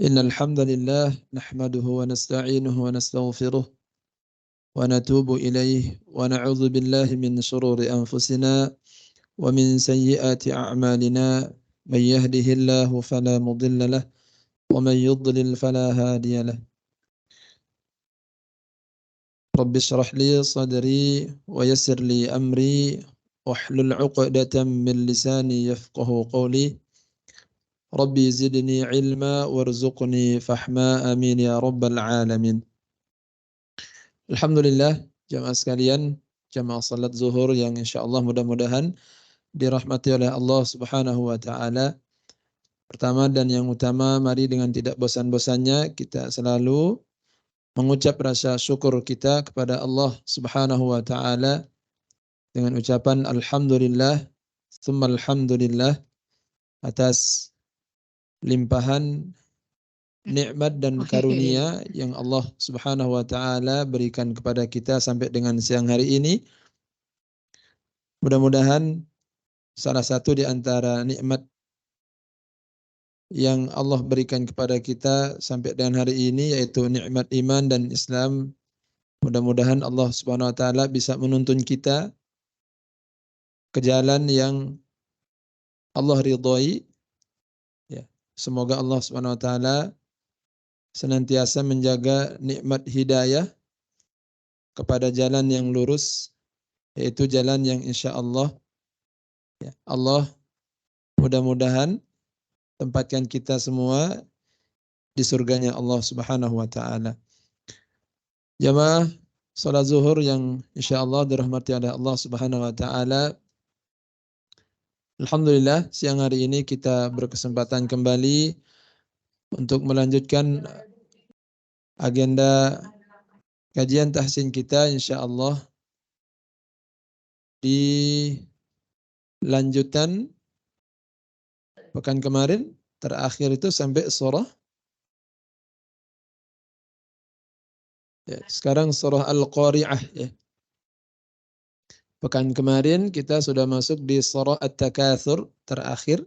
Innal hamdalillah nahmaduhu wa nasta'inuhu wa nastaghfiruh wa natubu ilayhi wa na'udzu billahi min shururi anfusina wa min sayyiati a'malina may yahdihillahu fala mudilla lahu wa man yudlil fala hadiya lahu. Rabbi shrah li sadri wa yassir li amri wahlul 'uqdatam min lisani yafqahu qawli. Rabbi zidni ilma warzuqni fahma amin ya rabbal alamin. Alhamdulillah jamaah sekalian, jamaah salat zuhur yang insyaallah mudah-mudahan dirahmati oleh Allah Subhanahu wa taala. Pertama dan yang utama, mari dengan tidak bosan-bosannya kita selalu mengucap rasa syukur kita kepada Allah Subhanahu wa taala dengan ucapan alhamdulillah, tsumma alhamdulillah atas limpahan nikmat dan karunia yang Allah Subhanahu wa taala berikan kepada kita sampai dengan siang hari ini. Mudah-mudahan salah satu di antara nikmat yang Allah berikan kepada kita sampai dengan hari ini yaitu nikmat iman dan Islam. Mudah-mudahan Allah Subhanahu wa taala bisa menuntun kita ke jalan yang Allah ridhai. Ya, semoga Allah Subhanahu wa taala senantiasa menjaga nikmat hidayah kepada jalan yang lurus, yaitu jalan yang insyaallah ya, Allah mudah-mudahan tempatkan kita semua di surganya Allah Subhanahu wa taala. Jamaah salat zuhur yang insyaallah dirahmati oleh Allah Subhanahu wa taala. Alhamdulillah siang hari ini kita berkesempatan kembali untuk melanjutkan agenda kajian tahsin kita insyaallah di lanjutan pekan kemarin terakhir itu sampai surah ya, sekarang surah Al-Qari'ah ya. Pekan kemarin kita sudah masuk di surah At-Takatsur terakhir.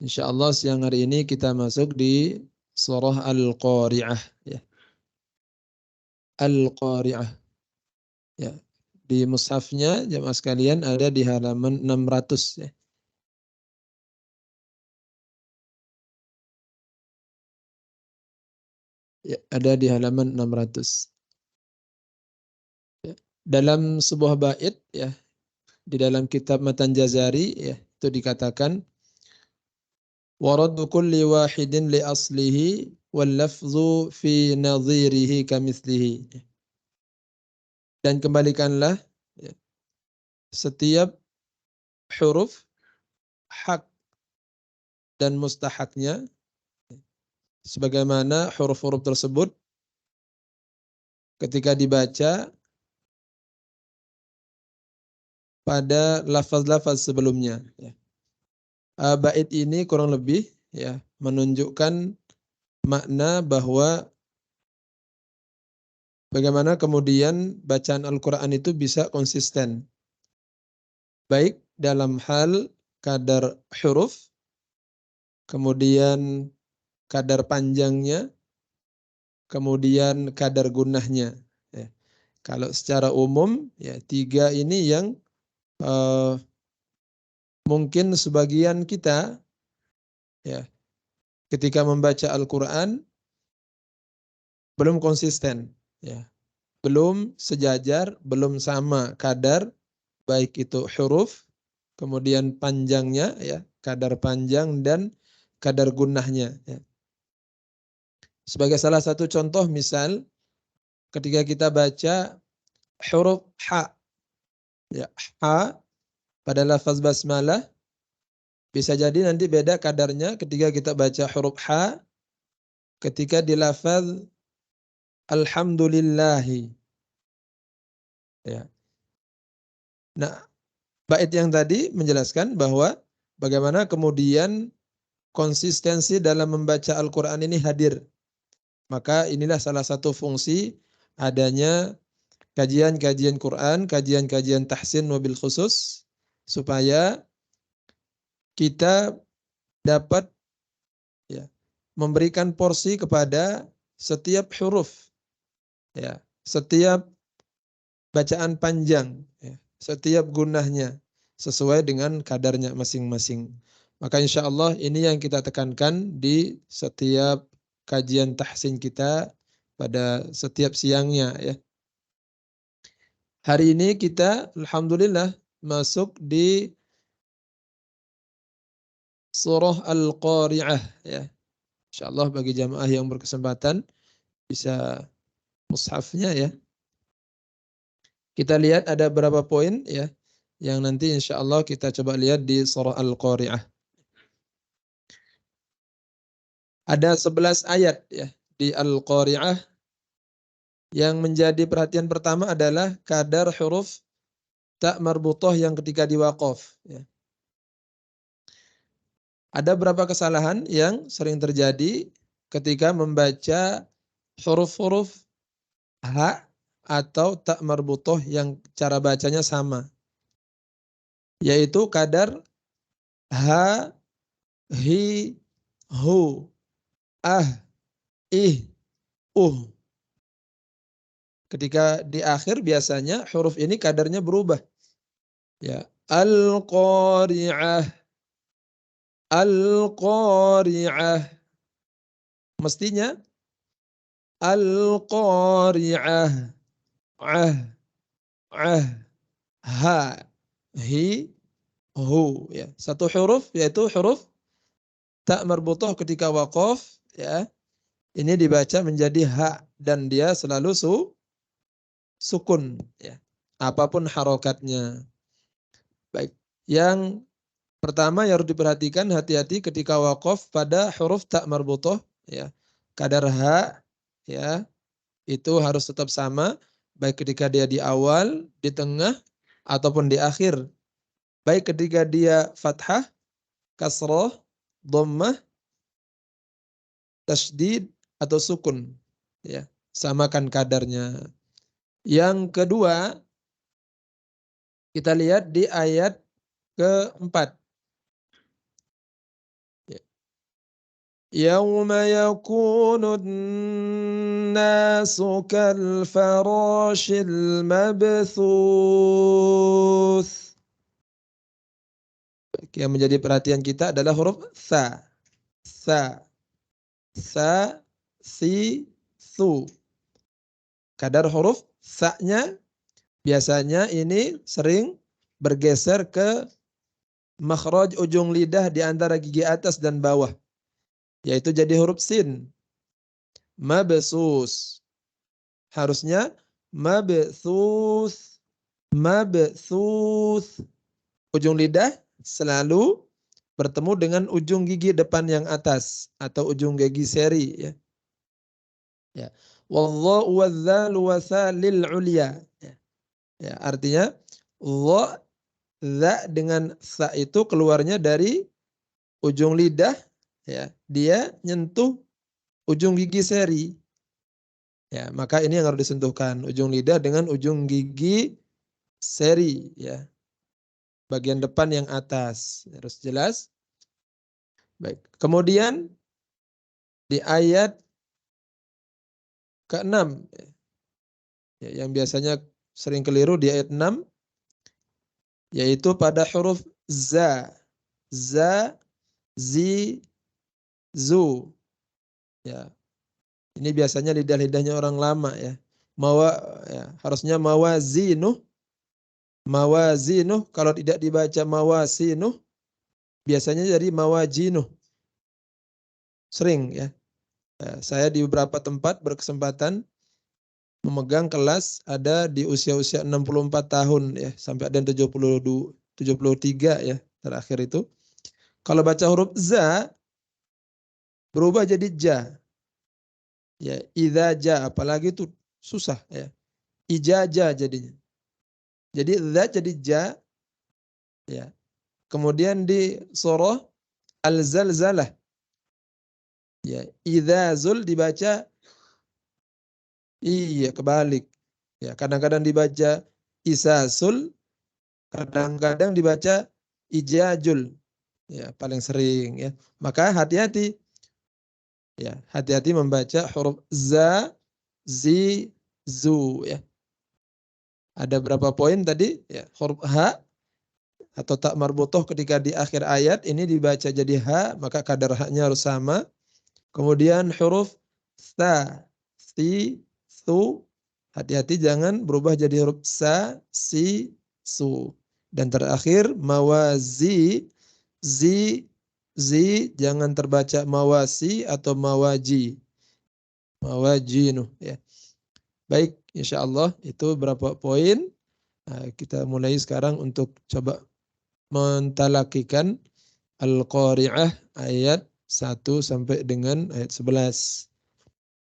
Insyaallah siang hari ini kita masuk di surah Al-Qari'ah ya. Al-Qari'ah ya. Di mushafnya jemaah sekalian ada di halaman 600 ya. Ya, ada di halaman 600. Ya. Dalam sebuah bait ya, di dalam kitab Matan Jazari ya, itu dikatakan waraddu kulli wahidin li aslihi wal lafzu fi nadhirihi kamitslihi. Dan kembalikanlah ya, setiap huruf hak dan mustahaknya sebagaimana huruf-huruf tersebut ketika dibaca pada lafaz-lafaz sebelumnya ya. Bait ini kurang lebih ya menunjukkan makna bahwa bagaimana kemudian bacaan Al-Qur'an itu bisa konsisten baik dalam hal kadar huruf, kemudian kadar panjangnya, kemudian kadar gunahnya ya. Kalau secara umum ya tiga ini yang mungkin sebagian kita ya ketika membaca Al-Qur'an belum konsisten ya. Belum sejajar, belum sama kadar baik itu huruf, kemudian panjangnya ya, kadar panjang dan kadar gunahnya ya. Sebagai salah satu contoh misal ketika kita baca huruf ha ya, ha pada lafaz basmalah bisa jadi nanti beda kadarnya ketika kita baca huruf ha ketika di lafaz alhamdulillahi ya. Nah, bait yang tadi menjelaskan bahwa bagaimana kemudian konsistensi dalam membaca Al-Qur'an ini hadir. Maka inilah salah satu fungsi adanya kajian-kajian Quran, kajian-kajian tahsin wabil khusus supaya kita dapat ya, memberikan porsi kepada setiap huruf, ya, setiap bacaan panjang, ya, setiap gunahnya sesuai dengan kadarnya masing-masing. Maka insya Allah ini yang kita tekankan di setiap kajian tahsin kita pada setiap siangnya, ya. Hari ini kita alhamdulillah masuk di surah Al-Qari'ah, ya. Insyaallah bagi jamaah yang berkesempatan bisa mushafnya, ya. Kita lihat ada berapa poin, ya, yang nanti insyaallah kita coba lihat di surah Al-Qari'ah. Ada 11 ayat, ya, di Al-Qari'ah. Yang menjadi perhatian pertama adalah kadar huruf ta marbutah yang ketika diwaqaf, ya. Ada berapa kesalahan yang sering terjadi ketika membaca huruf-huruf ha atau ta marbutah yang cara bacanya sama. Yaitu kadar ha, hi, hu, ah, ih, Ketika di akhir biasanya huruf ini kadarnya berubah. Ya, al-qari'ah, al-qari'ah. Mestinya al-qari'ah, ah, ah, ha, hi, hu, ya. Satu huruf yaitu huruf ta marbutah ketika waqaf, ya. Ini dibaca menjadi ha dan dia selalu sukun, ya. Apapun harokatnya. Baik. Yang pertama yang harus diperhatikan, hati-hati ketika waqaf pada huruf ta marbutah, ya. Kadar ha, ya, itu harus tetap sama baik ketika dia di awal, di tengah ataupun di akhir. Baik ketika dia fathah, kasrah, dhammah, tasydid atau sukun, ya. Samakan kadarnya. Yang kedua, kita lihat di ayat keempat. Yauma yakunun nasu kal farashil mabthuth. Yang menjadi perhatian kita adalah huruf tha. Tha, sa, si, thu. Kadar huruf tha-nya biasanya ini sering bergeser ke makhraj ujung lidah di antara gigi atas dan bawah. Yaitu jadi huruf sin. Mabsus. Harusnya mabthuth, mabthuth. Ujung lidah selalu bertemu dengan ujung gigi depan yang atas atau ujung gigi seri, ya. Ya. Wallahu wadzalu wasalil ulya. Ya. Ya, artinya dha, dha dengan sa itu keluarnya dari ujung lidah, ya. Dia nyentuh ujung gigi seri. Ya, maka ini yang harus disentuhkan, ujung lidah dengan ujung gigi seri, ya. Bagian depan yang atas. Harus jelas. Baik. Kemudian di ayat ke-6, ya, yang biasanya sering keliru di ayat 6, yaitu pada huruf za. Za, zi, zu. Ya. Ini biasanya lidah-lidahnya orang lama, ya. Ya, harusnya mawazinuh. Mawazinuh, kalau tidak dibaca mawasinuh, biasanya jadi mawajinuh. Sering, ya. Saya di beberapa tempat berkesempatan memegang kelas ada di usia-usia 64 tahun, ya, sampai ada yang 72, 73, ya, terakhir itu. Kalau baca huruf za berubah jadi ja. Ya, idza ja, apalagi itu susah, ya. Ijaja jadinya. Jadi za jadi ja, ya. Kemudian di surah Al-Zalzalah, ya, idza zul dibaca iya kebalik. Ya, kadang-kadang dibaca isasul, kadang-kadang dibaca ijajul. Ya, paling sering, ya. Maka hati-hati Ya, hati-hati membaca huruf za, zi, zu ya. Ada berapa poin tadi? Ya, huruf ha atau tak marbutoh ketika di akhir ayat ini dibaca jadi ha, maka kadar ha-nya harus sama. Kemudian huruf sa, si, su, hati-hati jangan berubah jadi huruf sa, si, su. Dan terakhir mawazi, zi, zi, jangan terbaca mawasi atau mawaji. Mawajinu ya. Baik, insya Allah itu berapa poin. Nah, kita mulai sekarang untuk coba mentalakikan Al-Qari'ah ayat 1 sampai dengan ayat 11.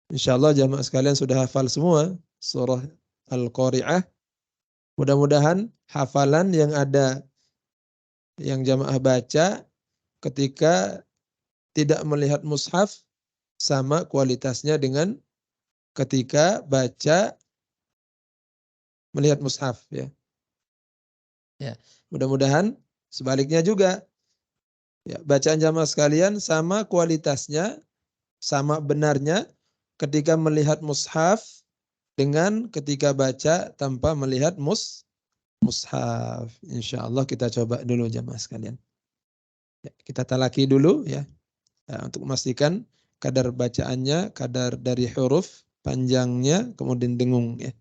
Insyaallah jamaah sekalian sudah hafal semua surah Al-Qari'ah. Mudah-mudahan hafalan yang ada yang jamaah baca ketika tidak melihat mushaf sama kualitasnya dengan ketika baca melihat mushaf ya. Ya, mudah-mudahan sebaliknya juga. Ya, bacaan jamaah sekalian sama kualitasnya, sama benarnya ketika melihat mushaf dengan ketika baca tanpa melihat mushaf. Insyaallah kita coba dulu jamaah sekalian. Ya, kita talaki dulu ya, untuk memastikan kadar bacaannya, kadar dari huruf, panjangnya, kemudian dengung ya.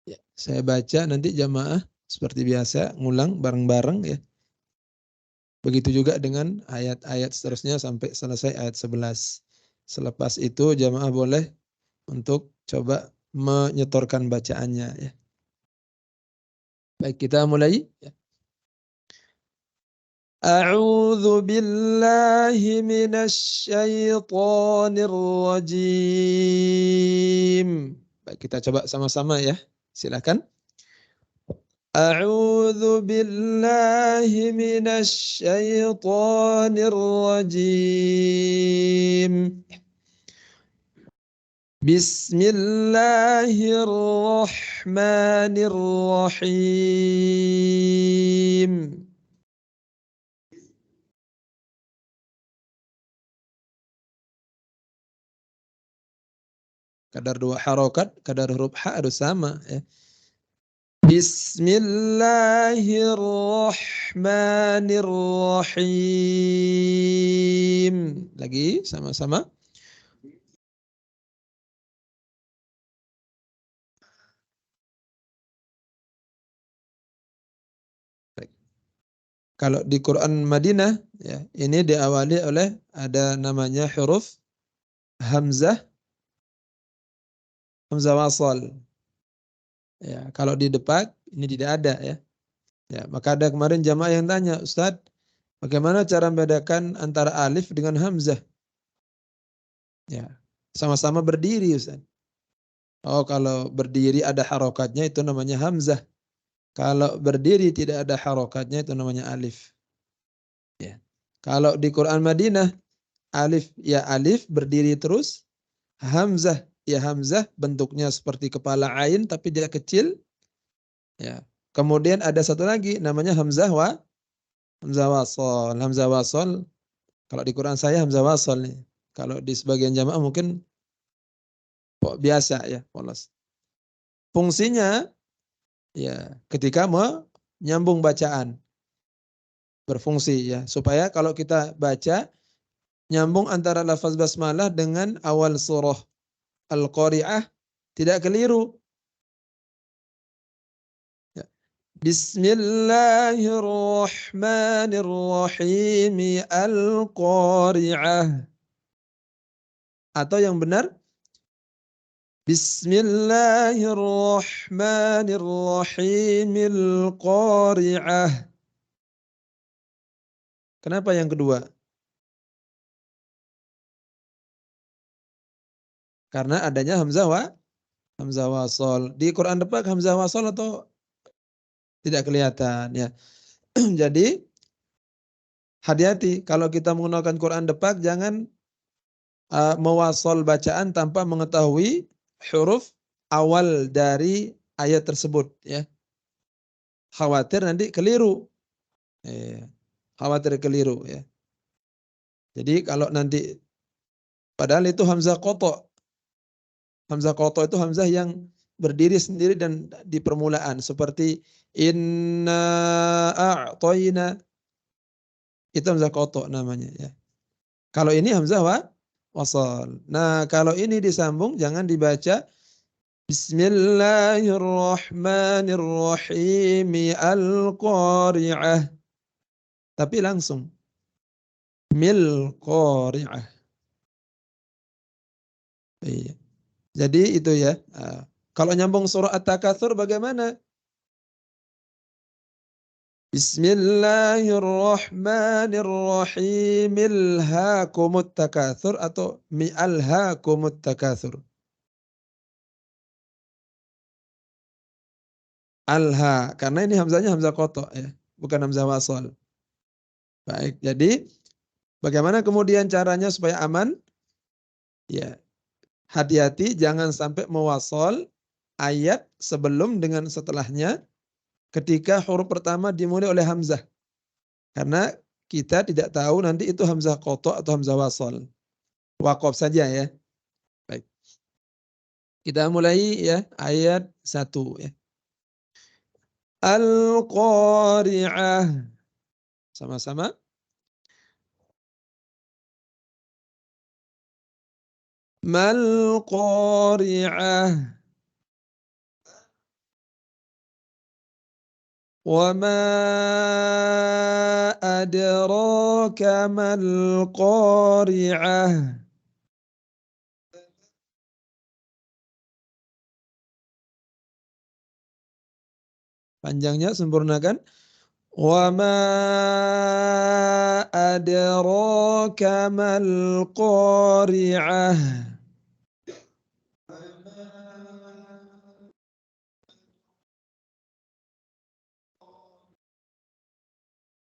Ya, saya baca nanti jamaah seperti biasa ngulang bareng-bareng ya. Begitu juga dengan ayat-ayat seterusnya sampai selesai ayat 11. Selepas itu jamaah boleh untuk coba menyetorkan bacaannya ya. Baik, kita mulai. A'udzu billahi minasy syaithanir rajim. Baik, kita coba sama-sama ya. Silakan. أعوذ بالله من الشيطان الرجيم بسم الله الرحمن الرحيم kadar dua harokat, kadar huruf ha harus sama ya. Bismillahirrahmanirrahim. Lagi sama-sama. Kalau di Quran Madinah ya, ini diawali oleh ada namanya huruf hamzah, hamzah wasal. Ya, kalau di depan ini tidak ada ya. Ya, maka ada kemarin jamaah yang tanya, Ustaz, bagaimana cara membedakan antara alif dengan hamzah? Ya, sama-sama berdiri, Ustaz. Oh, kalau berdiri ada harokatnya itu namanya hamzah. Kalau berdiri tidak ada harokatnya itu namanya alif. Ya. Kalau di Quran Madinah, alif berdiri terus, hamzah ya hamzah bentuknya seperti kepala ain tapi dia kecil. Ya. Kemudian ada satu lagi namanya hamzah wasol. Hamzah wasol kalau di Quran saya hamzah wasol nih. Kalau di sebagian jamaah mungkin biasa ya, polos. Fungsinya ya ketika menyambung bacaan berfungsi ya supaya kalau kita baca nyambung antara lafaz basmalah dengan awal surah Al-Qari'ah tidak keliru. Ya. Bismillahirrahmanirrahim Al-Qari'ah. Atau yang benar Bismillahirrahmanirrahim Al-Qari'ah. Kenapa yang kedua? Karena adanya hamzah wasol. Di Quran depan hamzah wasol atau tidak kelihatan ya. Jadi hati-hati kalau kita menggunakan Quran depak jangan mewasol bacaan tanpa mengetahui huruf awal dari ayat tersebut ya. Khawatir nanti keliru. Khawatir keliru ya. Jadi kalau nanti Padahal itu hamzah qata'. Hamzah qata' itu hamzah yang berdiri sendiri dan di permulaan seperti inna a'tayna, itu hamzah qata' namanya ya. Kalau ini hamzah wasal. Nah, kalau ini disambung jangan dibaca Bismillahirrahmanirrahim al-qari'ah, tapi langsung mil qari'ah. Iya. Jadi itu ya. Kalau nyambung surah At-Takatsur bagaimana? Bismillahirrahmanirrahim. Ilhaakumut takatsur atau mi'alhaakumut takatsur. Alha, karena ini hamzahnya hamzah qata' ya, bukan hamzah wasal. Baik, jadi bagaimana kemudian caranya supaya aman? Ya, hati-hati jangan sampai mewasal ayat sebelum dengan setelahnya ketika huruf pertama dimulai oleh hamzah. Karena kita tidak tahu nanti itu hamzah qata' atau hamzah wasal. Waqaf saja ya. Baik. Kita mulai ya ayat 1 ya. Al-Qari'ah. Sama-sama. Mal-Qari'ah. Wa ma adraka mal-Qari'ah. Panjangnya sempurnakan. Wa ma adraka mal-Qari'ah.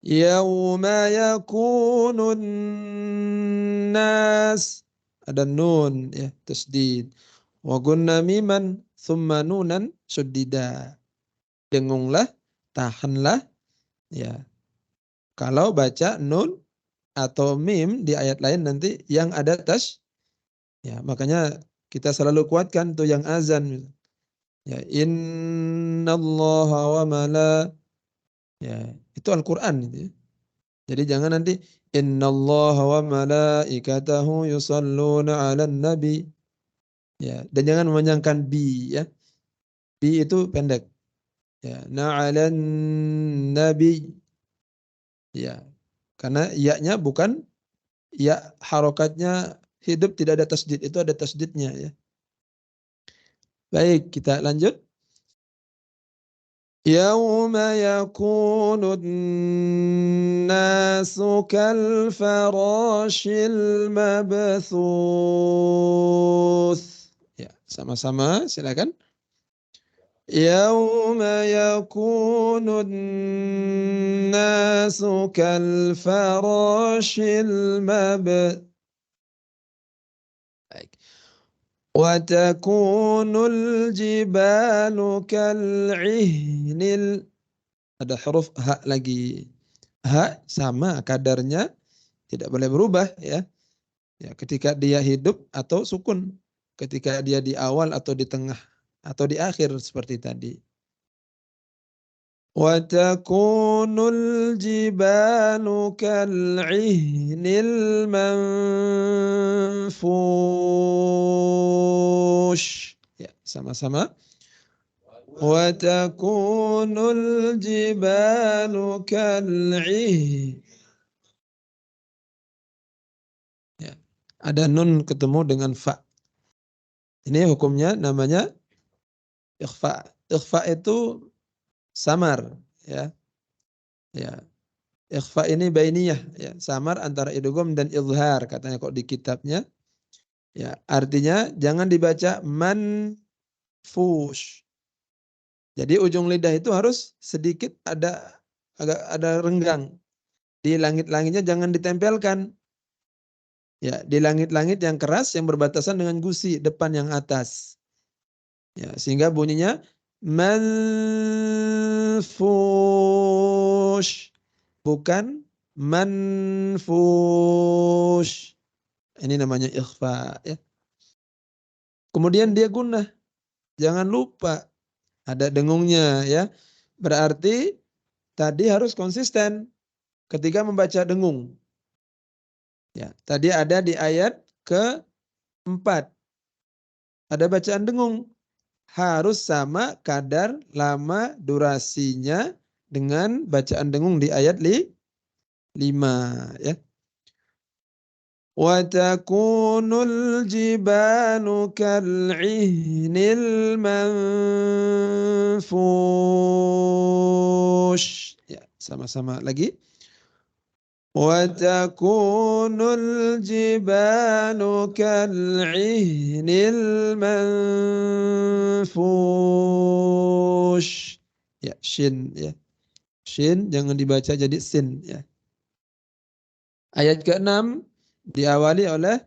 Yauma yakunun nas, ada nun ya tasdid. Wa gunna miman thumma nunan suddida. Dengunglah, tahanlah ya. Kalau baca nun atau mim di ayat lain nanti yang ada ya, makanya kita selalu kuatkan tuh yang azan ya, innallaha wa mala, ya itu Al-Qur'an gitu ya. Jadi jangan nanti innallaha wa malaikatahu yusalluna 'alan nabi. Ya, dan jangan memanjangkan bi ya. Bi itu pendek. Ya, na'alan nabi. Ya. Karena ya-nya bukan ya harokatnya hidup tidak ada tasdid, itu ada tasdidnya ya. Baik, kita lanjut. Yauma yakunun nasu kal farashil mabthuth. Ya, sama-sama silakan. Yauma yakunun nasu kal farashil mabthuth. Wa takunul jibalu kal'ihnil. Ada huruf ha lagi. Ha sama kadarnya, tidak boleh berubah ya. Ya, ketika dia hidup atau sukun. Ketika dia di awal atau di tengah atau di akhir seperti tadi. Wa takunul jibalu kal'ihnil manfush. Ya, sama-sama. Wa takunul jibalu kal'ih. Ya. Ada nun ketemu dengan fa. Ini hukumnya namanya ikhfa. Ikhfa itu samar ya. Ya. Ikhfa ini bainiyah ya, samar antara idgham dan izhar katanya kok di kitabnya. Ya, artinya jangan dibaca manfush. Jadi ujung lidah itu harus sedikit agak ada renggang. Di langit-langitnya jangan ditempelkan. Ya, di langit-langit yang keras yang berbatasan dengan gusi depan yang atas. Ya, sehingga bunyinya manfush, bukan manfush. Ini namanya ikhfa ya. Kemudian dia gunnah. Jangan lupa ada dengungnya ya. Berarti tadi harus konsisten ketika membaca dengung. Ya, tadi ada di ayat keempat. Ada bacaan dengung. Harus sama kadar lama durasinya dengan bacaan dengung di ayat 5 ya. Wa takunul jibalu kal'ihnil manfush. Ya, sama-sama lagi. Wa takunul jibalu kal'ihnil manfush. Ya, shin ya. Shin jangan dibaca jadi sin ya. Ayat ke-6 diawali oleh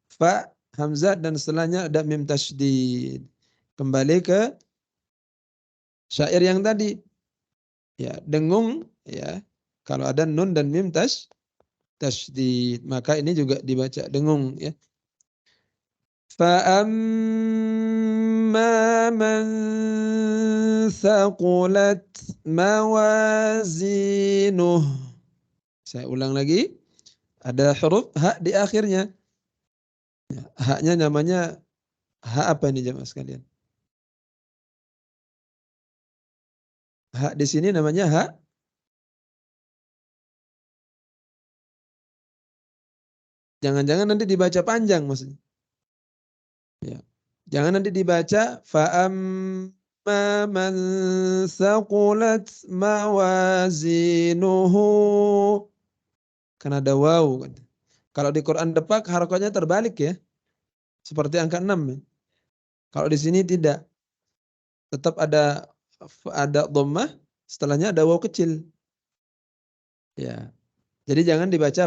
fa, hamzah dan setelahnya ada mim tasydid. Kembali ke syair yang tadi. Ya, dengung ya. Kalau ada nun dan mim tasydid, maka ini juga dibaca dengung ya. Fa amma man thaqulat mawazinuh. Saya ulang lagi. Ada huruf ha di akhirnya. Ya, haknya namanya hak apa ini jemaah sekalian? Hak di sini namanya hak. Jangan-jangan nanti dibaca panjang maksudnya. Ya. Jangan nanti dibaca fa'amma man thaqulat mawazinuhu. Karena ada waw. Kalau di Quran depak harokatnya terbalik ya. Seperti angka 6 ya. Kalau di sini tidak. Tetap ada dhammah, setelahnya ada waw kecil. Ya. Jadi jangan dibaca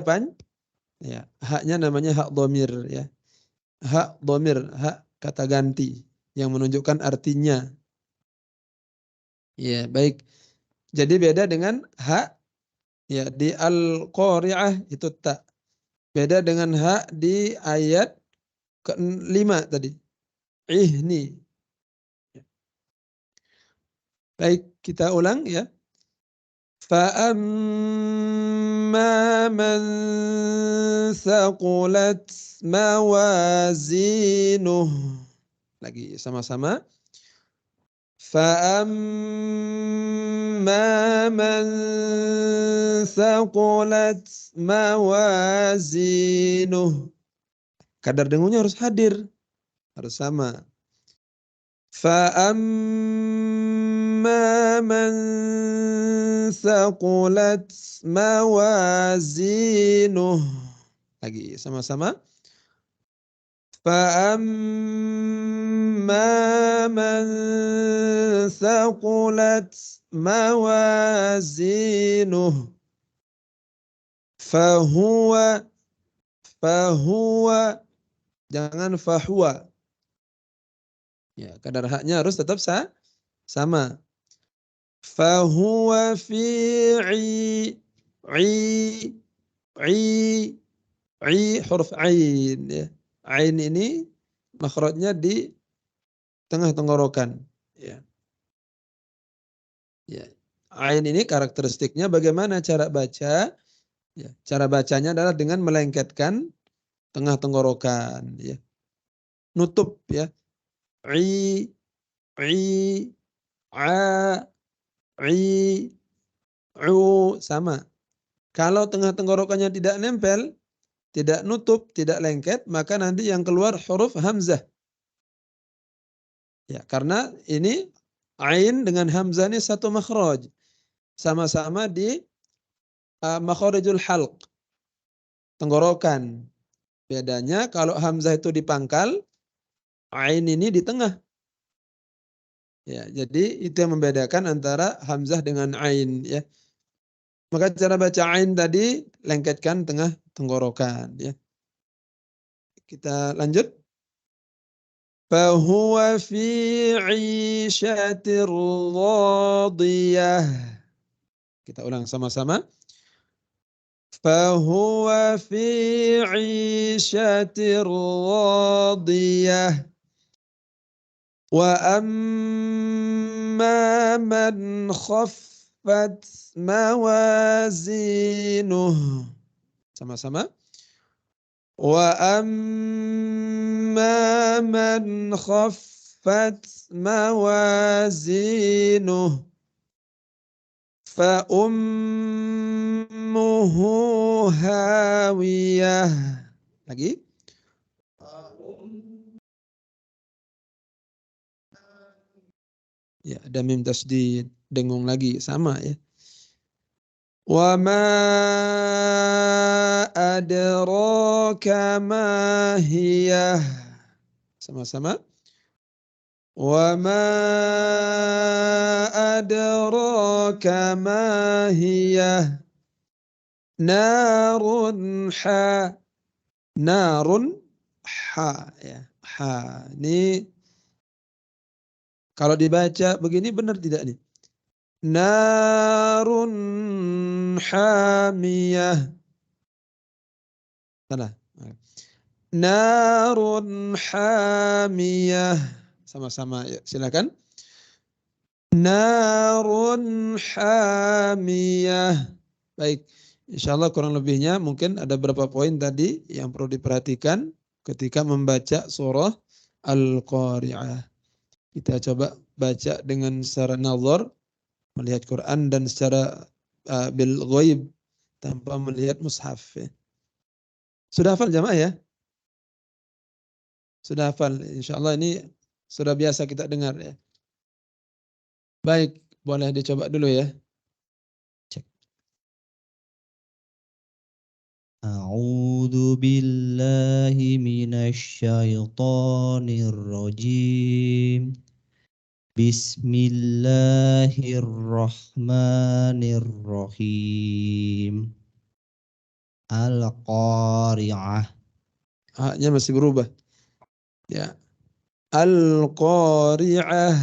ya. Haknya namanya hak dhamir ya. Hak dhamir, hak kata ganti yang menunjukkan artinya. Ya, baik. Jadi beda dengan hak ya di Al-Qari'ah itu tak. Beda dengan hak di ayat ke-5 tadi. Ihni. Baik, kita ulang ya. فَأَمَّا مَنْ ثَقُلَتْ مَوَازِينُهُ. Lagi sama-sama. فَأَمَّا مَنْ ثَقُلَتْ مَوَازِينُهُ. Kadar dengungnya harus hadir. Harus sama. فَأَمَّا مَنْ ثَقُلَتْ مَوَازِينُهُ. Lagi sama-sama. فَأَمَّا مَنْ ثَقُلَتْ مَوَازِينُهُ فَهُوَ jangan fahuwa. Ya, kadar haknya harus tetap sama. Fahuwa fi huruf ain ya. Ain ini makhrajnya di tengah tenggorokan ya. Ya. Ain ini karakteristiknya bagaimana cara baca? Ya, cara bacanya adalah dengan melengketkan tengah tenggorokan ya. Nutup ya. I a i sama. Kalau tengah tenggorokannya tidak nempel, tidak nutup, tidak lengket, maka nanti yang keluar huruf hamzah. Ya, karena ini ain dengan hamzah ini satu makhraj. Sama-sama di makhrijul halq, tenggorokan. Bedanya kalau hamzah itu di pangkal, ain ini di tengah. Ya, jadi itu yang membedakan antara hamzah dengan ain ya. Maka cara baca ain tadi lengketkan tengah tenggorokan ya. Kita lanjut. Fahuwa fi 'ishatir radiyah. Kita ulang sama-sama. فهو في عيشة راضية وأما من خفت موازينه sama-sama وأما من خفت موازينه فأمه هاوية lagi ya ada mim tasdid dengung lagi sama ya wa ma adraka ma hiya sama-sama wa ma adraka ma hiya narun ha ya ha ini kalau dibaca begini benar tidak nih? Narun hamiyah. Mana? Narun hamiyah. Sama-sama ya, silakan. Narun hamiyah. Baik, insyaallah kurang lebihnya mungkin ada beberapa poin tadi yang perlu diperhatikan ketika membaca surah Al-Qari'ah. Kita coba baca dengan secara nazar, melihat Quran dan secara bil ghaib tanpa melihat mushaf. Ya. Sudah hafal jamaah ya? Sudah hafal. Insyaallah ini sudah biasa kita dengar ya. Baik, boleh dicoba dulu ya. Cek. A'udzu billahi minasy syaithanir rajim. Bismillahirrahmanirrahim. Al-Qari'ah. Haknya masih berubah. Ya. Al-Qari'ah.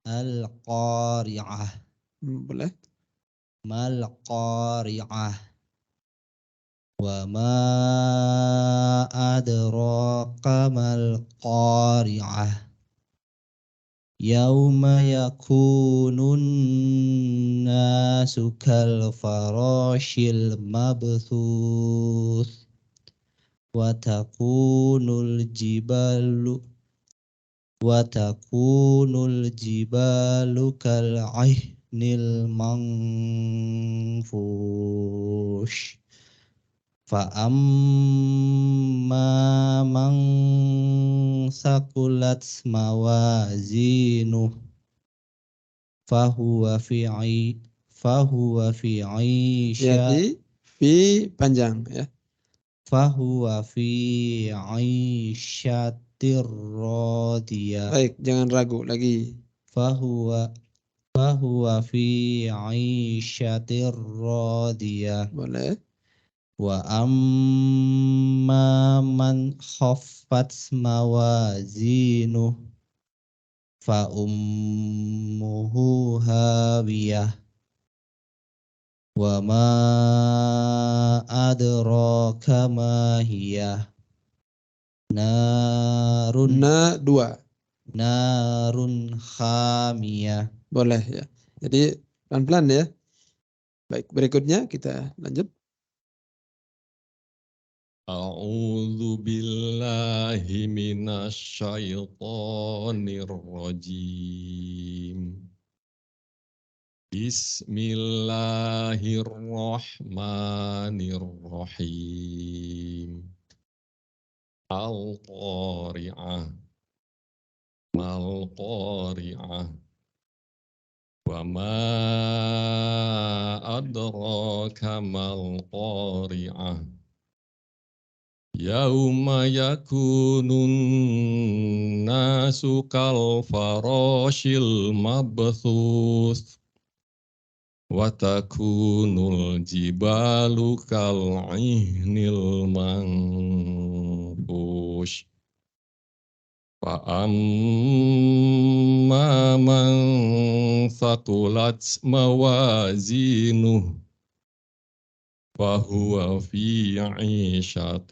Al-Qari'ah. Boleh. Mal Qari'ah. Wa ma adraka mal Qari'ah. Yauma yakunun nasu kal farashil mabthuth wa takunul jibalu kal aihnil manfush fa amma man sakulat mawazinu fahuwa fi Fi panjang ya. Fahuwa fi aisyatir radiyah. Baik, jangan ragu lagi. Fahuwa fi aisyatir radiyah. Boleh. Wa amma man khaffat mawazinuh fa ummuhu hawiyah. Wa ma adraka ma hiya narun khamiyah. Boleh ya. Jadi pelan-pelan ya. Baik, berikutnya kita lanjut. A'udzu billahi minasy syaithanir rajim. Bismillahirrahmanirrahim. Al-Qari'ah. Mal-Qari'ah. Wa ma adraka mal-Qari'ah. Yauma yakunun nasu kal farashil mabthuth wa takunul jibalu kal ihnil manfush فأما من ثقلت موازينه فهو في عيشة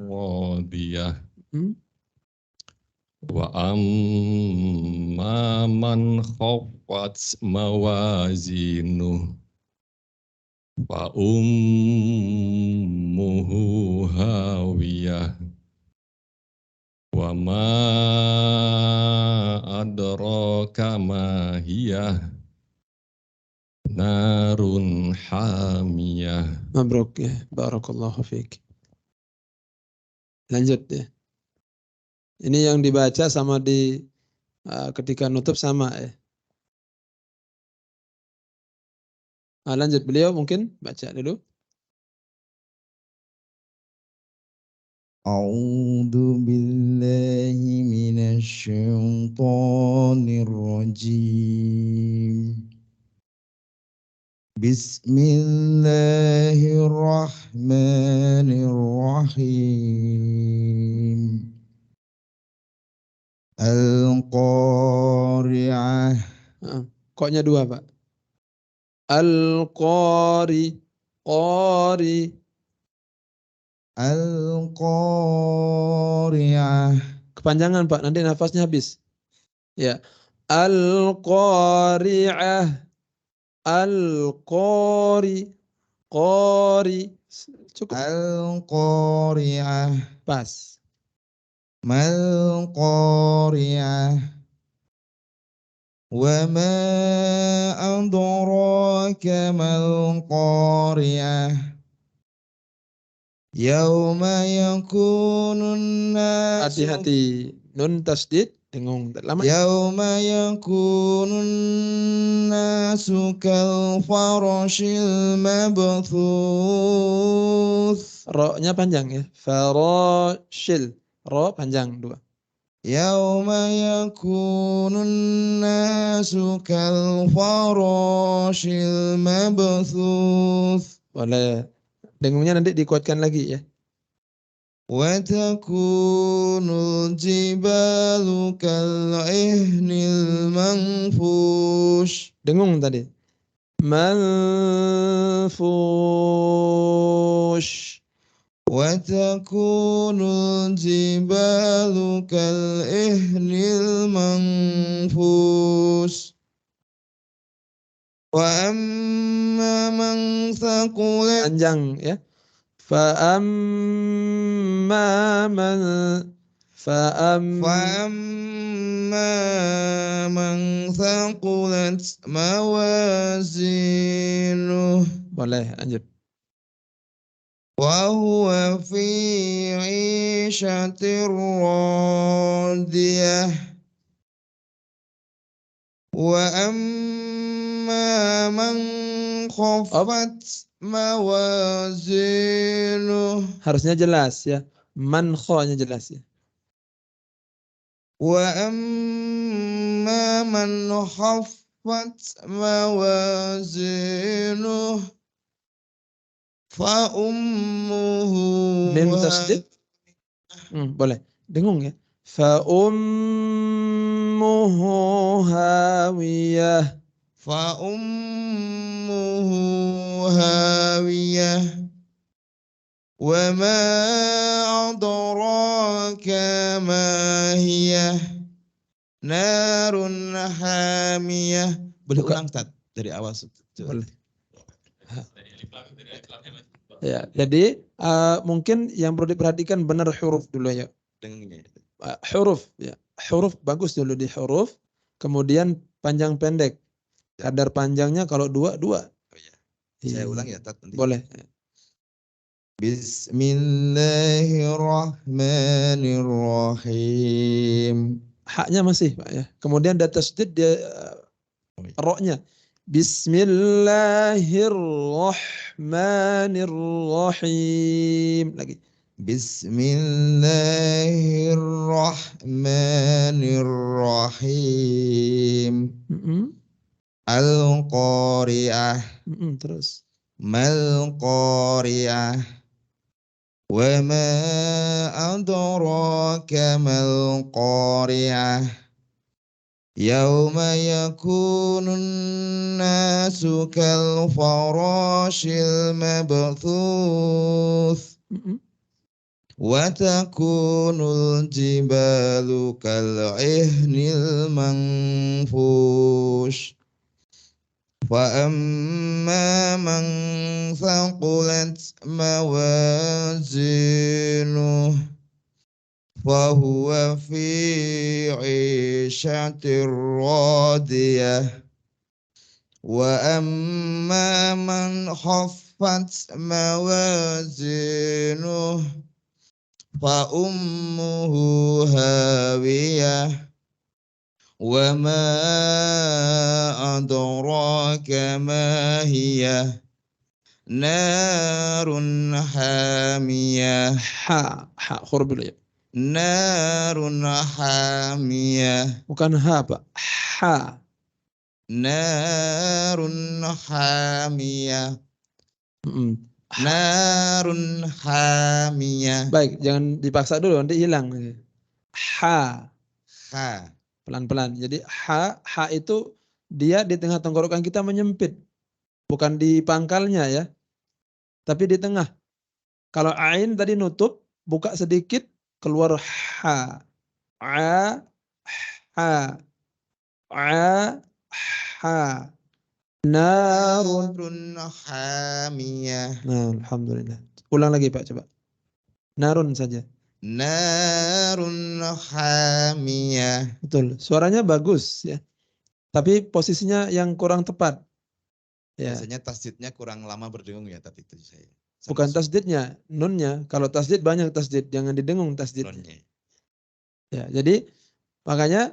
راضية وأما من خفت موازينه فأمه هاوية وما أدراك ما هي نار حامية. Mabruk ya, barakallahu fiik. Lanjut ya. Ini yang dibaca sama di ketika nutup sama ya. Lanjut beliau mungkin baca dulu. A'udzu billahi minasy syaithanir rajim. Bismillahirrahmanirrahim. Al-Qari'ah. Koknya dua, Pak. Al-Qari, Qari. Al-Qari'ah. Kepanjangan, Pak, nanti nafasnya habis. Ya. Al-Qari'ah. Al-Qari, Qari. Cukup. Al-Qari'ah. Pas. Mal-Qari'ah. Wa ma adraka mal-Qari'ah. Yauma yakunun nasu. Hati-hati. Nun tasdid. Dengung. Lama. Yauma yakunun nasu kal farashil mabthuth. Ro-nya panjang ya. Farashil. Ro panjang dua. Yauma yakunun nasu kal farashil mabthuth. Boleh. Dengungnya nanti dikuatkan lagi ya. Wa takunul jibalu kal'ihnil manfush. Dengung tadi. Manfush. Wa takunul jibalu kal'ihnil manfush. Wa amma man thaqulat. Panjang ya. Fa'amma man فأما من ثقلت موازينه. Boleh lanjut. وهو في عيشة راضية. وأما من خفت موازينه. Harusnya jelas ya. Man kho-nya jelas ya. وأما من خفت موازينه فأمه Mim tasdid. Boleh. Dengung ya. Fa'ummuhu hawiyah. فأمه هاوية وما أدراك ما هي نار حامية. Boleh ulang Tat dari awal. Boleh. Ya, jadi mungkin yang perlu diperhatikan benar huruf dulu ya. Huruf ya. Huruf bagus dulu di huruf, kemudian panjang pendek. Kadar panjangnya kalau dua. Oh, ya. Saya ulang ya Tat. Boleh. Bismillahirrahmanirrahim. Haknya masih Pak ya. Kemudian ada tasdid dia ro-nya. Bismillahirrahmanirrahim. Lagi. Bismillahirrahmanirrahim. Al-Qari'ah. Terus. Mal-Qari'ah. Wa ma adraka mal qari'ah. Yauma yakunun nasu kal farashil mabthuth. Wa takunul jibalu kal ihnil manfush. Fa amma man thaqulat mawazinuh fa huwa fi 'ishatir radiyah. Wa amma man khaffat mawazinuh fa ummuhu hawiyah. Wa ma adraka ma hiya narun hamiyah. Ha huruf dulu ya. Narun hamiyah. Bukan ha, Pak. Ha. Narun hamiyah. Mm-mm. Narun hamiyah. Baik, jangan dipaksa dulu nanti hilang. Ha. Ha. Pelan-pelan. Jadi ha itu dia di tengah tenggorokan kita menyempit. Bukan di pangkalnya ya. Tapi di tengah. Kalau ain tadi nutup, buka sedikit, keluar ha. A, ha. A, ha. Narun. Hamiyah. Nah, alhamdulillah. Ulang lagi Pak, coba. Narun saja. Narun hamiyah. Betul. Suaranya bagus ya. Tapi posisinya yang kurang tepat. Ya. Biasanya tasdidnya kurang lama berdengung ya tadi itu saya. Bukan tasdidnya, nunnya. Kalau tasdid banyak tasdid, jangan didengung tasdidnya. Nunnya. Ya, jadi makanya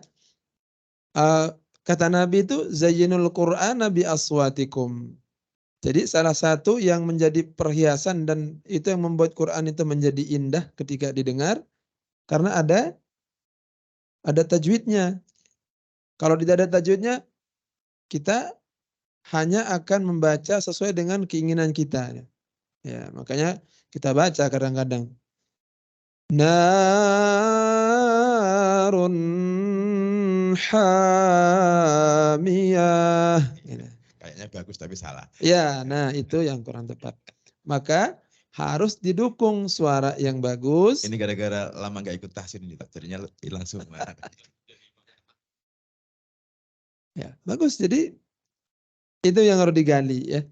kata Nabi itu zayyinul Qur'ana bi aswatikum. Jadi salah satu yang menjadi perhiasan dan itu yang membuat Quran itu menjadi indah ketika didengar karena ada tajwidnya. Kalau tidak ada tajwidnya, kita hanya akan membaca sesuai dengan keinginan kita. Ya, makanya kita baca kadang-kadang. Narun hamiyah. Kayaknya bagus tapi salah. Ya, nah itu yang kurang tepat. Maka harus didukung suara yang bagus. Ini gara-gara lama nggak ikut tahsin ini, jadinya hilang semua. Ya, bagus. Jadi itu yang harus digali ya.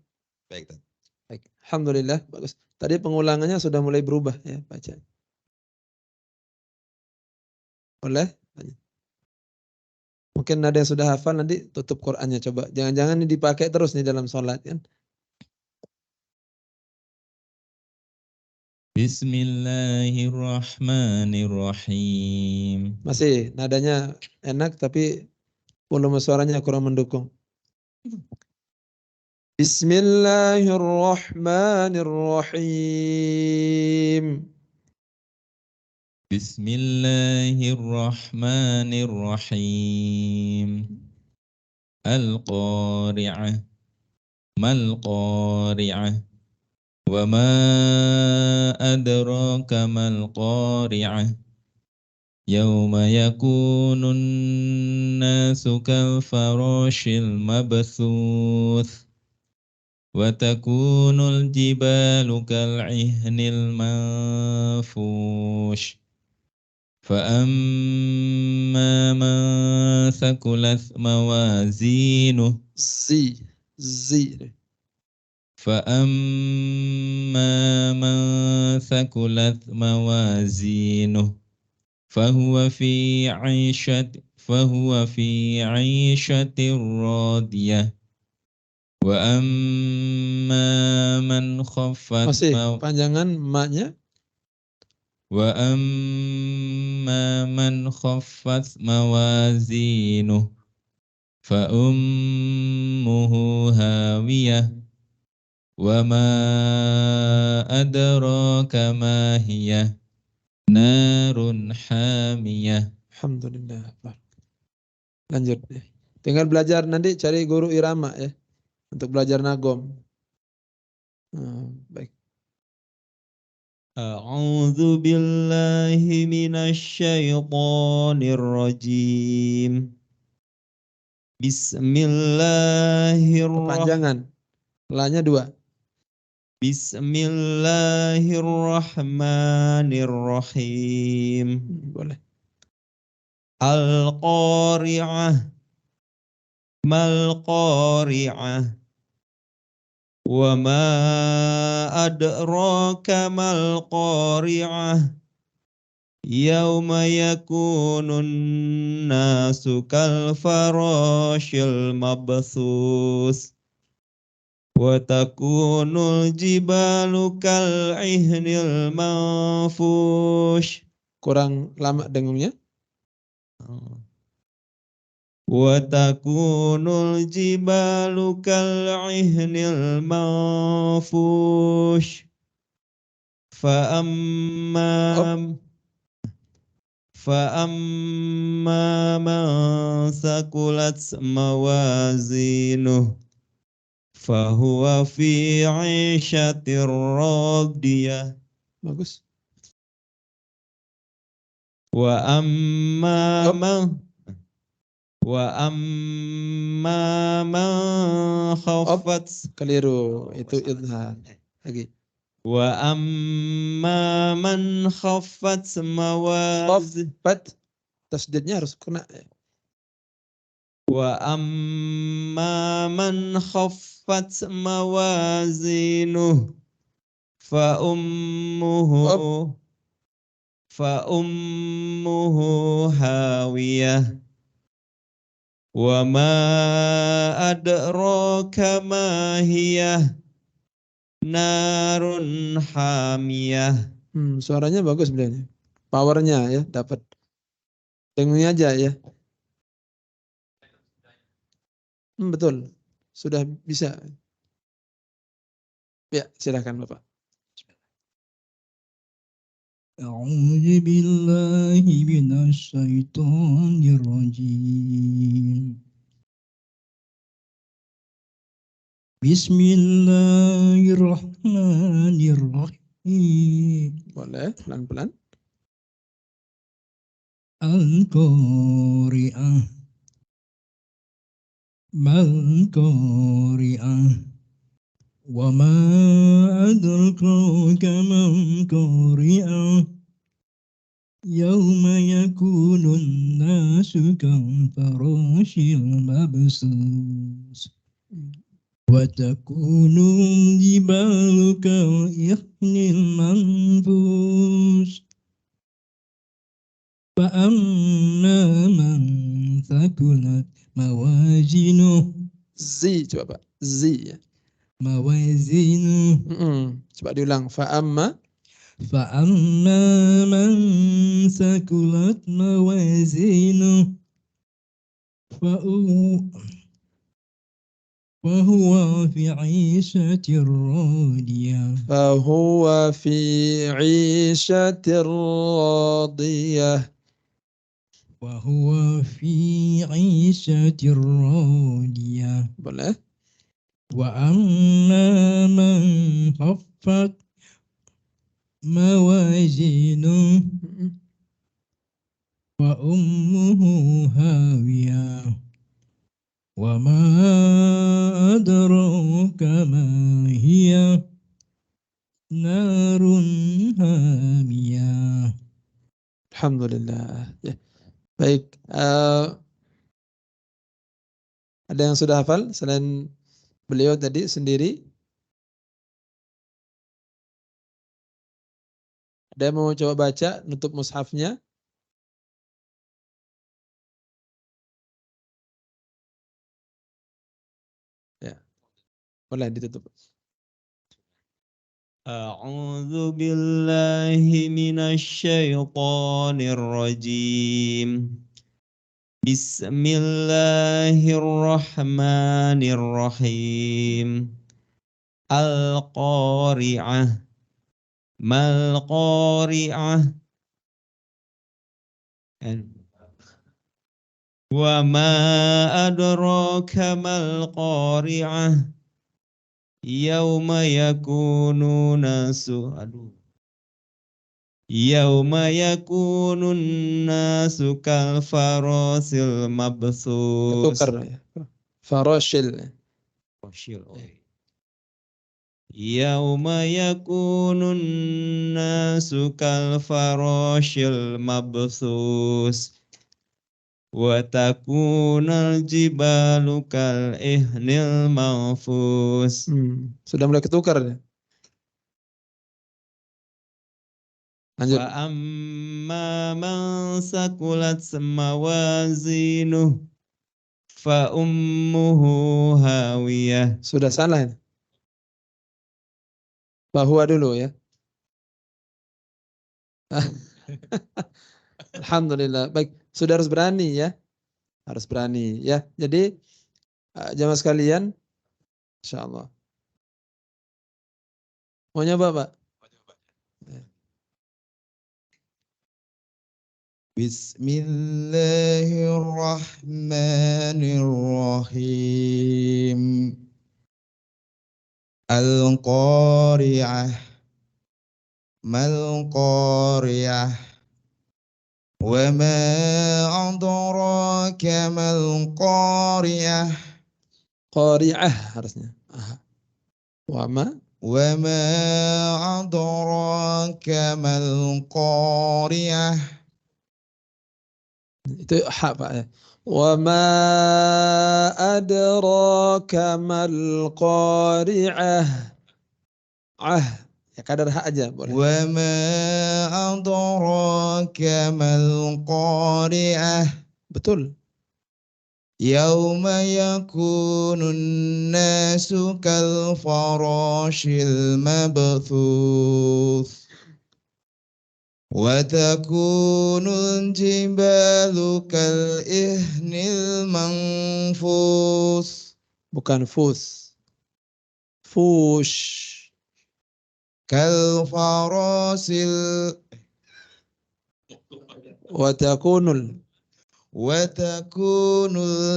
Baik, Baik. Alhamdulillah bagus. Tadi pengulangannya sudah mulai berubah ya baca. Boleh? Mungkin ada yang sudah hafal nanti tutup Qur'annya coba. Jangan-jangan ini dipakai terus nih dalam sholat kan. Bismillahirrahmanirrahim. Masih nadanya enak tapi volume suaranya kurang mendukung. Bismillahirrahmanirrahim. Bismillahirrahmanirrahim. Al-Qari'ah. Mal-Qari'ah. Wa ma adraka mal-Qari'ah. Yawma yakunun nasu kal farashil mabthuth. Wa takunul jibalu kal ihnil manfush. فأما من ثقلت موازينه فأما من ثقلت موازينه فهو في عيشة راضية وأما من خفت panjangan maknya وأما من خفت موازينه فأمه هاوية وما أدراك ما هي نار حامية. Alhamdulillah. Lanjut. Tinggal belajar nanti cari guru irama ya untuk belajar nagom. Baik. أعوذ بالله من الشيطان الرجيم بسم الله Kepanjangan. La-nya 2. بسم الله الرحمن الرحيم Boleh. القارعة ما القارعة وما أدراك ما القارعة يوم يكون الناس كالفراش المبثوث وتكون الجبال كالعهن المنفوش. Kurang lama dengungnya. وتكون الجبال كالعهن المنفوش فأما من ثقلت موازينه فهو في عيشة راضية Bagus. وأما من خفت Keliru. Itu idhar. Lagi. وأما من خفت موازينه Khafat. Tasdidnya harus kena. وأما من خفت موازينه فأمه هاوية وما أدراك ما هي نار حامية. Suaranya bagus beliau. Powernya ya dapat. Dengungnya aja ya. Betul. Sudah bisa. Ya, silakan Bapak. أعوذ بالله من الشيطان الرجيم بسم الله الرحمن الرحيم Boleh, pelan-pelan. القارعة ما القارعة وما أدراك ما القارعة يوم يكون الناس كالفراش المبثوث وتكون الجبال كالعهن المنفوش فأما من ثقلت موازينه Coba Pak. Ya. موازينه Coba diulang. Fa'amma من ثقلت موازينه فهو في عيشة راضية fahuwa fi 'ishatir radiyah. وهو في عيشة راضية Boleh. وأما من خفت موازينه فأمه هاوية وما أدراك ما هي نار حامية. Alhamdulillah. Ya. Baik. Ada yang sudah hafal selain beliau tadi sendiri? Ada yang mau coba baca, nutup mushafnya? Ya. Boleh ditutup. أعوذ بالله من الشيطان الرجيم بسم الله الرحمن الرحيم القارعة ما القارعة وما أدراك ما القارعة يوم يكون الناس Yauma yakunun nasu kal farasil mabthus. Tukar ya. Faroshil. Yauma yakunun nasu kal farashil mabthus wa takunal jibalu kal ihnil manfus. Sudah mulai ketukar ya. Lanjut. Fa amma man sakulat mawazinuh fa ummuhu hawiyah. Sudah salah ini. Bahwa dulu ya. Alhamdulillah. Baik, sudah harus berani ya. Harus berani ya. Jadi jamaah sekalian, insyaallah. Mau nyoba, Pak? Bismillahirrahmanirrahim. Al-Qari'ah. Mal-Qari'ah. Wa ma adraka mal-Qari'ah. Qari'ah harusnya. Wa ma Wa ma adraka mal-Qari'ah. itu ha Pak ya. Wa ma adraka mal qari'ah. Ya kadar ha aja boleh. Wa ma adraka mal qari'ah. Betul. Yauma yakunun nasu kal farashil mabthuth. Wa takunul jibalu kal ihnil manfus. Bukan fus. Fush. Kal farasil Wa takunul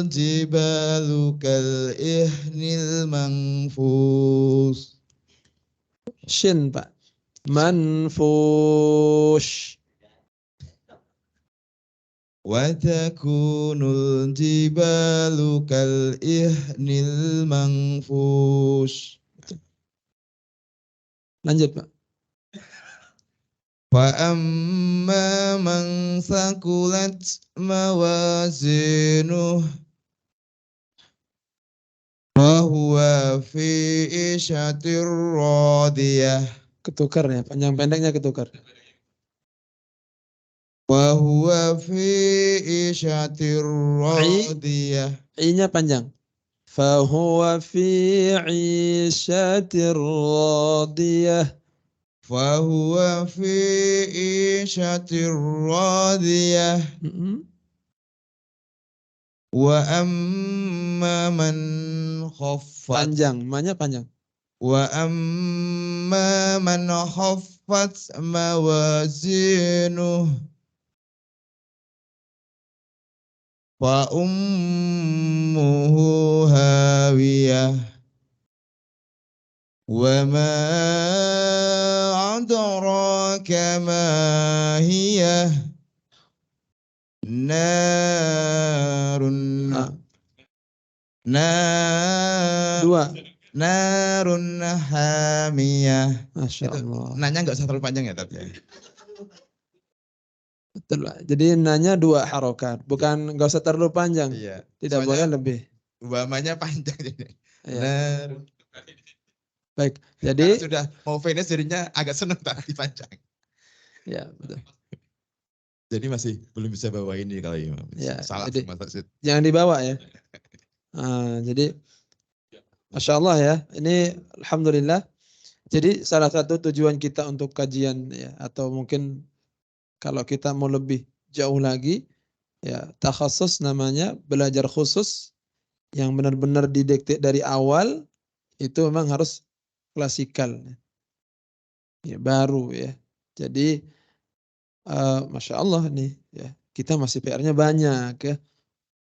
jibalu kal ihnil manfus. shin Pak. Manfush. Wa takunul jibalu kal ihnil manfush. Lanjut Pak. Fa amma man sakulat mawazinuh fa huwa fi isyatir radiyah. Ketukar ya, panjang pendeknya ketukar. Wa huwa fi isyatir radiyah. I-nya panjang. Fa huwa fi 'ishatir radiyah. Fa huwa fi isyatir radiyah. Wa amma man khaffat. Panjang, ma-nya panjang. Wa amma man khaffat mawazinuh fa ummuhu hawiyah. Wa ma adraka ma hiya narun narun hamiyah. Masya Allah. Nanya nggak usah terlalu panjang ya tapi. Betul Pak. Jadi nanya 2 harokat. Bukan nggak usah terlalu panjang. Iya. Tidak boleh lebih. Ubamanya panjang jadi. Ya. Narun. Baik. Jadi Karena sudah mau finish jadinya agak seneng tapi panjang. ya betul. Jadi masih belum bisa bawa ini kali Ya, salah jadi Mas Tarsyid. jangan dibawa ya. Jadi Masya Allah ya. Ini Alhamdulillah. Jadi salah satu tujuan kita untuk kajian ya, atau mungkin kalau kita mau lebih jauh lagi ya, takhasus namanya, belajar khusus yang benar-benar didikte dari awal, itu memang harus klasikal ya, baru ya. Jadi Masya Allah nih ya, kita masih PR-nya banyak ya.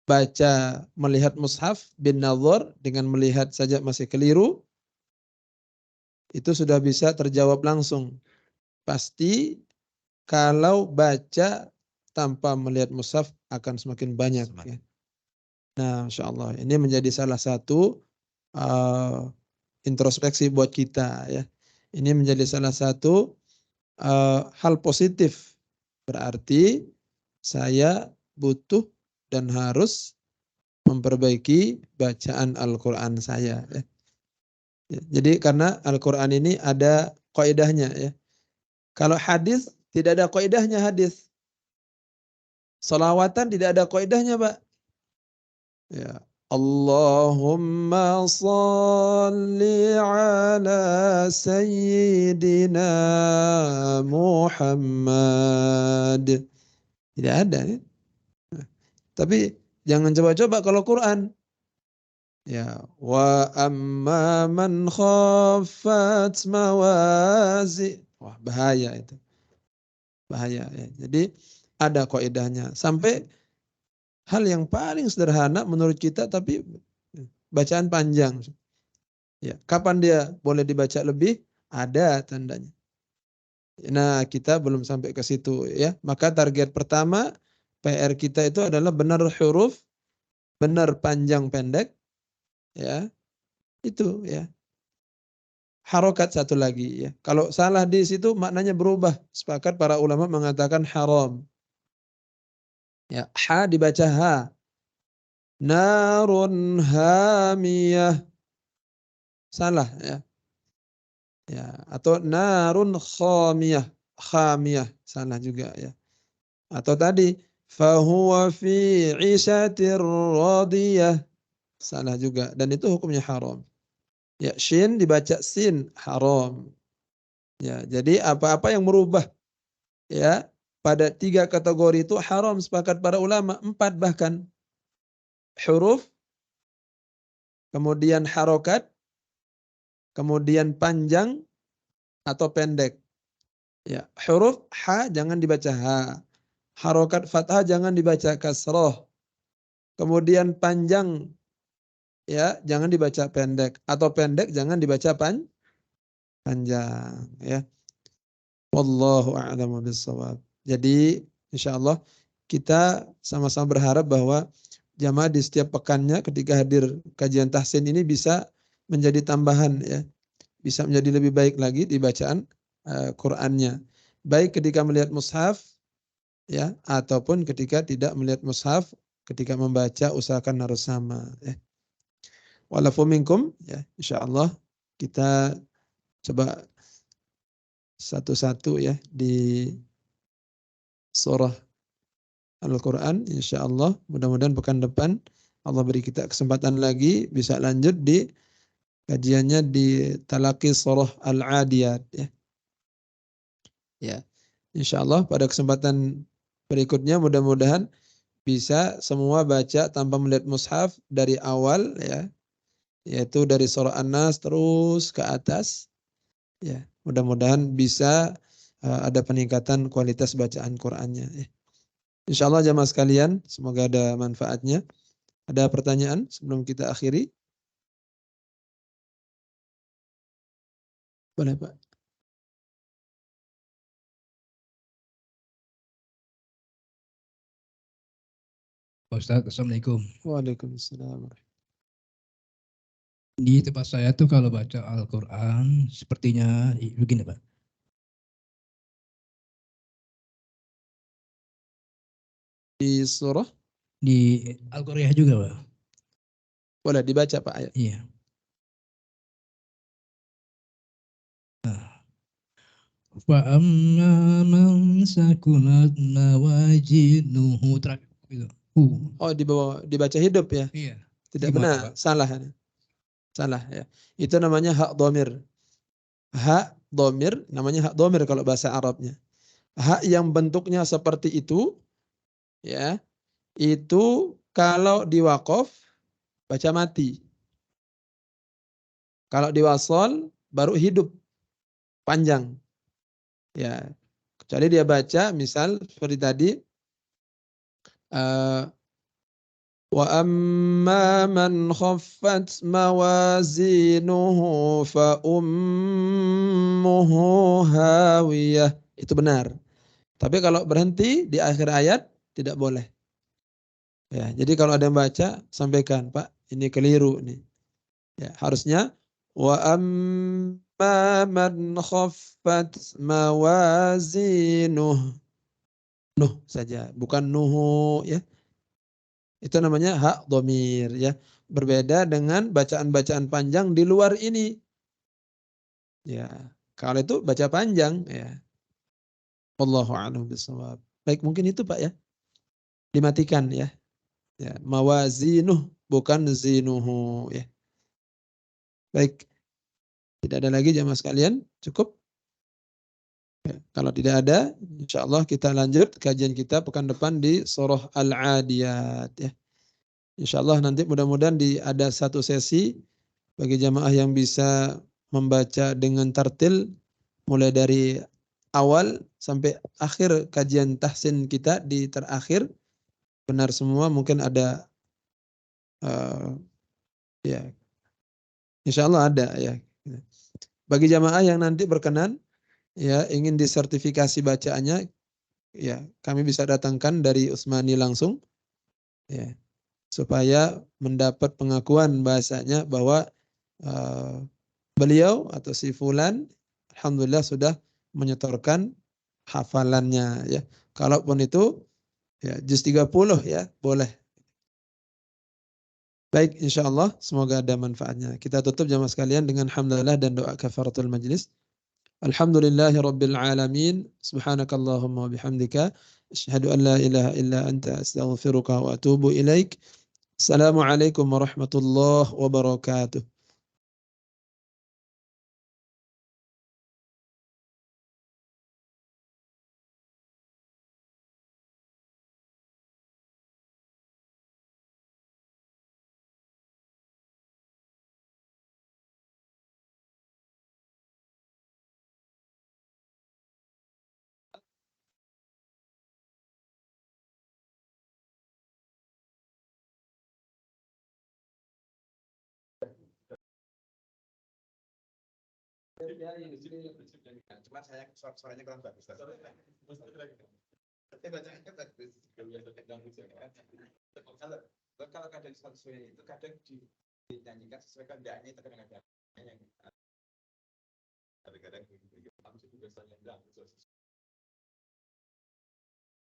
Baca, melihat mushaf bin nazar dengan melihat saja masih keliru, itu sudah bisa terjawab langsung. Pasti kalau baca tanpa melihat mushaf akan semakin banyak. Ya. Nah, Masya Allah, ini menjadi salah satu introspeksi buat kita. Ya. Ini menjadi salah satu hal positif. Berarti saya butuh dan harus memperbaiki bacaan Al-Quran saya. Ya. Jadi karena Al-Quran ini ada kaidahnya. Ya. Kalau hadis tidak ada kaidahnya hadis. Salawatan tidak ada kaidahnya, Pak. Ya. Allahumma salli ala sayyidina Muhammad. Tidak ada. Ya. Tapi jangan coba-coba kalau Quran. Ya, wa amma man khaffat mawazi. Wah, bahaya itu. Bahaya ya. Jadi ada kaidahnya. Sampai hal yang paling sederhana menurut kita tapi bacaan panjang. Ya, kapan dia boleh dibaca lebih? Ada tandanya. Nah, kita belum sampai ke situ ya. Maka target pertama PR kita itu adalah benar huruf, benar panjang pendek ya. Itu ya. Harokat satu lagi ya. Kalau salah di situ maknanya berubah. Sepakat para ulama mengatakan haram. Ya, ha dibaca ha. Narun hamiyah. Salah ya. Ya, atau narun khamiyah. Khamiyah salah juga ya. Atau tadi fahuwa fi 'ishatir radiyah. Salah juga dan itu hukumnya haram. Ya, shin dibaca sin, haram. Ya, jadi apa-apa yang merubah ya pada 3 kategori itu haram sepakat para ulama, 4 bahkan. Huruf, kemudian harokat, kemudian panjang atau pendek. Ya, huruf ha jangan dibaca ha. Harokat fathah jangan dibaca kasroh. Kemudian panjang ya jangan dibaca pendek atau pendek jangan dibaca panjang ya. Wallahu a'lamu bissawab. Jadi insyaallah kita sama-sama berharap bahwa jamaah di setiap pekannya ketika hadir kajian tahsin ini bisa menjadi tambahan ya. Bisa menjadi lebih baik lagi di bacaan Qur'annya. Baik ketika melihat mushaf ya ataupun ketika tidak melihat mushaf, ketika membaca usahakan harus sama ya. Walafu minkum ya insyaallah kita coba satu-satu ya di surah Al-Quran insyaallah. Mudah-mudahan pekan depan Allah beri kita kesempatan lagi bisa lanjut di kajiannya di Talaqi surah Al-Adiyat ya. Ya. Insyaallah pada kesempatan berikutnya mudah-mudahan bisa semua baca tanpa melihat mushaf dari awal ya. Yaitu dari surah An-Nas terus ke atas. Ya, mudah-mudahan bisa ada peningkatan kualitas bacaan Qur'annya ya. Insyaallah jamaah sekalian, semoga ada manfaatnya. Ada pertanyaan sebelum kita akhiri? Boleh, Pak. Pak Ustadz, Assalamualaikum. Waalaikumsalam. Di tempat saya tuh kalau baca Al-Quran sepertinya begini Pak. Di surah? Di Al-Qur'an juga Pak. Boleh dibaca Pak ayat. Iya. Fa'amma man sakulat mawazinuhu terakhir gitu. Oh dibaca hidup ya? Iya. Tidak Gimana, benar, Pak? salah. Salah ya. Itu namanya hak domir. Hak domir namanya hak domir kalau bahasa Arabnya. Hak yang bentuknya seperti itu ya. Itu kalau diwaqaf baca mati. Kalau diwasol baru hidup panjang. Ya. Kecuali dia baca misal seperti tadi wa amma man khaffat mawazinuhu fa ummuhu hawiyah. Itu benar. Tapi kalau berhenti di akhir ayat tidak boleh. Ya, jadi kalau ada yang baca sampaikan, Pak, ini keliru nih. Ya, harusnya wa amma man khaffat mawazinuh. Nuh saja, bukan nuhu ya. Itu namanya hak dhamir ya. Berbeda dengan bacaan-bacaan panjang di luar ini. Ya, kalau itu baca panjang ya. Wallahu a'lam bishawab. Baik, mungkin itu Pak ya. Dimatikan ya. Ya, mawazinuh bukan zinuhu ya. Baik. Tidak ada lagi jamaah sekalian? Cukup? Ya, kalau tidak ada, insya Allah kita lanjut kajian kita pekan depan di Surah Al-Adiyat ya. Insya Allah nanti mudah-mudahan ada satu sesi bagi jamaah yang bisa membaca dengan tartil mulai dari awal sampai akhir kajian tahsin kita di terakhir. Benar semua, mungkin ada ya, insya Allah ada ya. Bagi jamaah yang nanti berkenan ya ingin disertifikasi bacaannya, ya kami bisa datangkan dari Usmani langsung ya, supaya mendapat pengakuan bahasanya bahwa beliau atau si fulan alhamdulillah sudah menyetorkan hafalannya ya. Kalaupun itu ya juz 30 ya boleh. Baik, insyaallah semoga ada manfaatnya. Kita tutup jamaah sekalian dengan hamdalah dan doa kafaratul majlis. Alhamdulillahi rabbil alamin. Subhanakallahumma wa bihamdika asyhadu an la ilaha illa anta astaghfiruka wa atubu ilaik. Assalamualaikum warahmatullahi wabarakatuh. Cuma saya suaranya kurang bagus. Tapi bacanya bagus. Kalau kadang sesuai itu kadang dinyanyikan sesuai kehendaknya itu kadang-kadang yang kadang-kadang juga biasanya